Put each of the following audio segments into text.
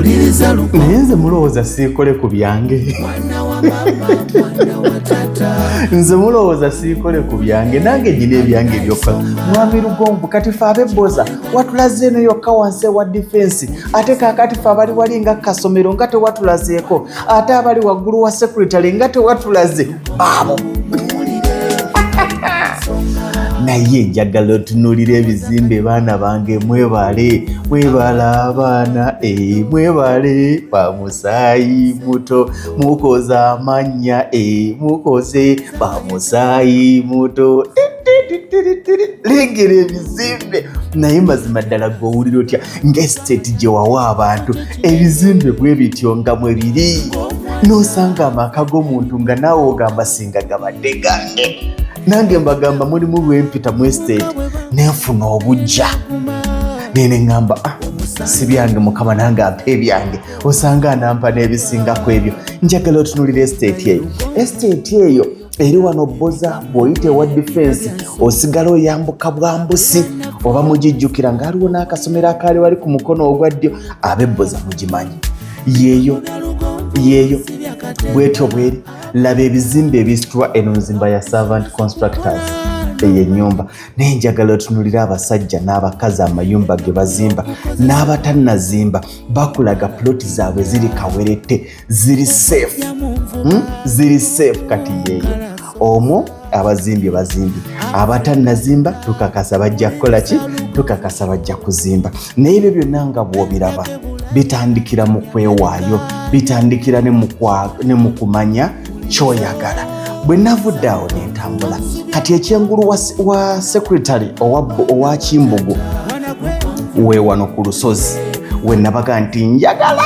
naye nze mulowooza siikole ku byange nze mulowooza siikole ku byange nange nyina ebyange ebyokka mwami Lugonvu kati fe ab'ebboza watulaze eno yokka wansi ewa defense ate kaakati fe abali wali nga kasomero nga tewatulazeeko ate abali waggulu wa secretary nga tewatulaze abo naye njagala otunuulira ebizimbe baana bange mwebale abaana mwebale bamusaayi muto mukoza amannya mukoze bamusaayi muto lengera ebizimbe naye mazima ddala gw'owulira otya ng'estate gye wawa abantu ebizimbe bwe bityo nga mwe biri n'osanga amaka g'omuntu nga naawe ogamba singa gabadde gange nange mbagamba mulimu lwempita mu estate nenfuna obujja nene ngamba si byange mukama nange ampa ebyange osanga anampa n'ebisingako ebyo njagala otunuulira estate eyo eri wano bboza bw'oyita ewa defense osigala oyambuka bwambusi oba mugijjukira ng'aliwo n'akasomero akaali wali ku mukono ogwa ddyo ab'ebboza mugimanyi yeeyo bwetyo bweri laba ebizimbe ebisitulwa eno nzimba ya servant constructors ey'ennyumba naye njagala otunuulira abasajja n'abakazi amayumba ge bazimba n'abatannazimba bakulaga ploti zaabwe ziri kawerete ziri safe kati yeeyo omwo abazimbye abatannazimba tukakasa bajja kukola ki tukakasa bajja kuzimba naye ebyo byonna nga bw'obiraba bitandikira mu kwewaayo bitandikira ne mu kumanya kyoyagala bwe navudde awo n'entambula kati ekyengulu wa secretary owa Kimbugu we wano ku lusozi we nabaga nti njagala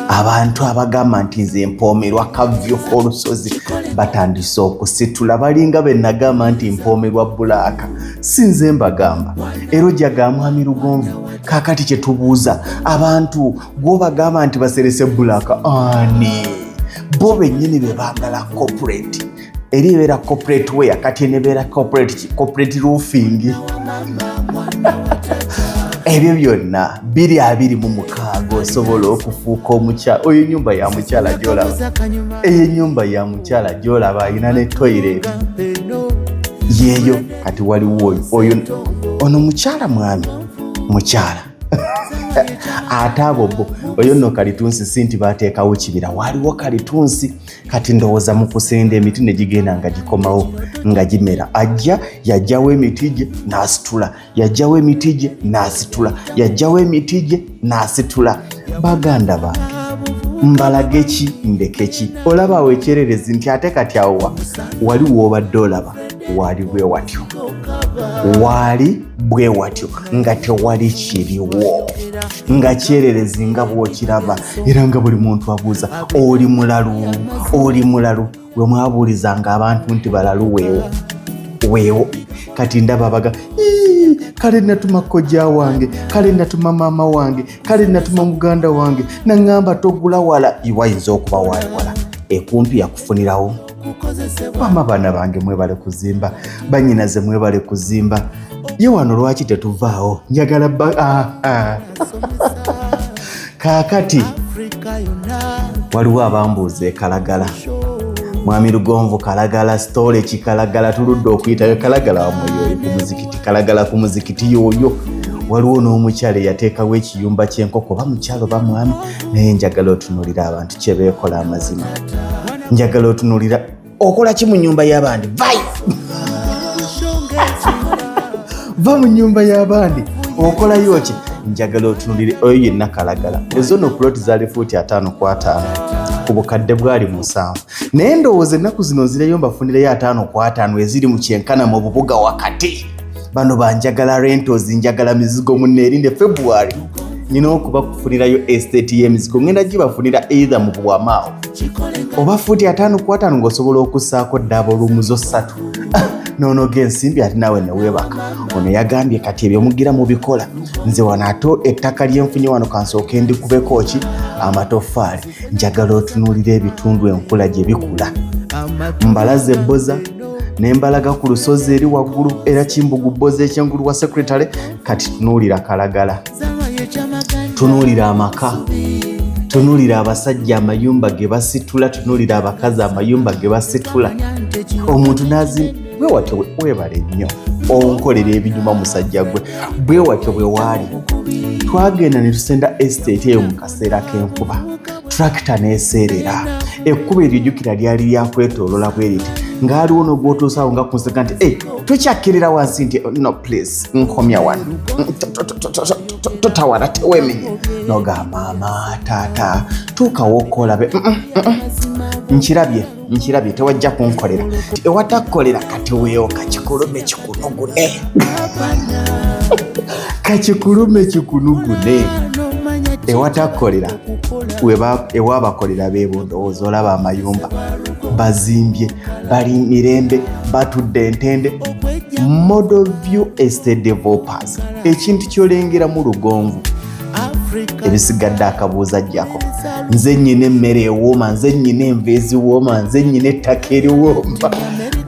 abantu abagamba nti nze mpoomerwa kavyo k'olusozi batandise okusitula balinga be nagamba nti mpoomerwa bulaaka sinze mbagamba ero jaga mwami Lugonvu kaakati kye tubuuza abantu gw'obagamba nti baserese bulaaka ani bo bennyini be baagala corporate eri ebeera corporate wear kati enebeera corporate roofing ebyo byonna 226 osobola okufuuka omukyala oyo nyumba ya mukyala gy'olaba eyo nyumba ya mukyala gy'olaba alina ne toilet yeeyo kati waliwo oyo ono mukyala mwami mukyala ate abo bo oyo nno kalitunsi si nti baateekawo kibira waaliwo kalitunsi kati ndowooza mu kusenda emiti ne gigenda nga gikomawo nga gimera yajjawo emiti gye n'asitula yajjawo emiti gye n'asitula yajjawo emiti gye n'asitula baganda bange mbalage ki ndeke ki olaba awo ekyererezi nti ate kati awo wali w'obadde olaba wali bwe watyo nga tewali kiriwo nga kyererezi nga bw'okiraba era nga buli muntu abuuza oli mulalu we mwabuulizanga abantu nti balalu weewo kati ndaba baga kale natuma kojja wange kale natuma maama wange kale natuma muganda wange naŋŋamba togula wala iwayinza okuba wala ekumpi yakufunirawo mama baana bange mwebale kuzimba bannyinaze mwebale kuzimba ye wano lwaki tetuvaawo njagala kaakati waliwo abambuuza ekalagala mwami Lugonvu kalagala stole kikalagala tuludde okuyitayo kalagala wamweyo ku muzikiti kalagala ku muzikiti yoyo waliwo n'omukyala yateekawo ekiyumba ky'enkoko bamukyalo bamwami naye njagala otunuulira abantu kye beekola amazima njagala otunuulira okola ki mu nyumba y'abandi va mu nyumba y'abandi okolayo ki njagala otunulire oyo yenna kalagala ezo no ploti zaali fuuti 5x5 ku bukadde bwali 7 naye ndowooza ennaku zino nzireyo mbafunireyo 5x5 eziri mu kyenkana mu bubuga wakati bano banjagala rentals njagala mizigo munneerinde February nina okuba kufunirayo estate y'emizigo ngenda gibafunira either mu Bwamaawo oba fuuti 5x5 ng'osobola okussaako ddaabo lumuzo 3 nonoga ensimbi ate naawe neweebaka ono yagambye kati ebyo mugira mubikola nze wano ate ettaka lyenfunye wano kansooke ndikubeko ki amatoffaali njagala otunuulira ebitundu enkula gye bikula mbalaze bboza nembalaga ku lusozi eri waggulu era Kimbugu bboza ekyengulu wa secretary kati tunuulira kalagala tunuulira amaka, tunuulira abasajja amayumba ge basitula, tunuulira abakazi amayumba ge basitula. Omuntu nazi bwe watyo weebale nnyo onkolera ebinyuma musajja gwe bwe watyo bwe waali. Twagenda ne tusenda estate eyo mu kaseera k'enkuba, tractor n'eseerera, ekkubo eryojjukira lyali lyakwetoolola bwe riti ng'aliwo n'ogwotuusaawo nga kunseka nti tokyakkirira wansi nti no please nkomya wano totawala teweemenye nogamba maama taata tuukawo okolabe nkirabye tewajja kunkolera ewatakkolera kati weewo kakikulume kikunugune kakikulume kikunugune ewatakkolera ewabakolera beebo ndowooza olaba amayumba bazimbye bali mirembe batudde entende. Model view estate developers ekintu kyolengera mu lugonvu ebisigadde akabuuza jjako nze nnyina emmere ewooma, nze nnyina enva eziwooma, nze nnyina ettaka eriwooma.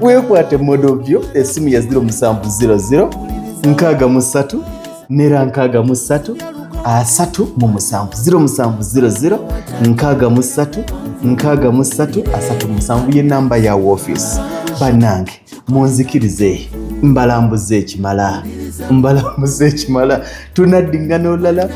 Weekwate model view essimu ya 0700 63 nera 63 3 mu 7 0700 63 3 mu 7 ye namba ya office. Bannange munzikirize mbalambuze ekimala tunaddingana olala.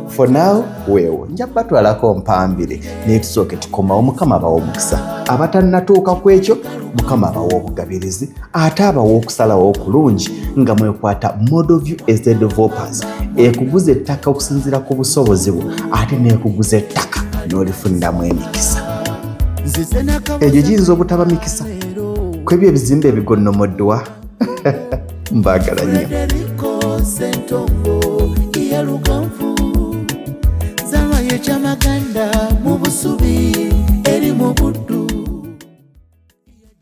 For now weewo nja batwalako mpambire naye tusooke tukomawo. Mukama abawa omukisa, abatannatuuka ku ekyo Mukama abawa obugabirizi, ate abawa okusalawo okulungi nga mwekwata Model View Estate Developers ekuguza ettaka okusinziira ku busobozi bwo ate n'ekuguza ettaka n'olifuniramu emikisa. Egyo giyinza obutaba mikisa ku ebyo ebizimbe ebigonnomoddwa. Mbaagala nnyo. Zamanye chamaganda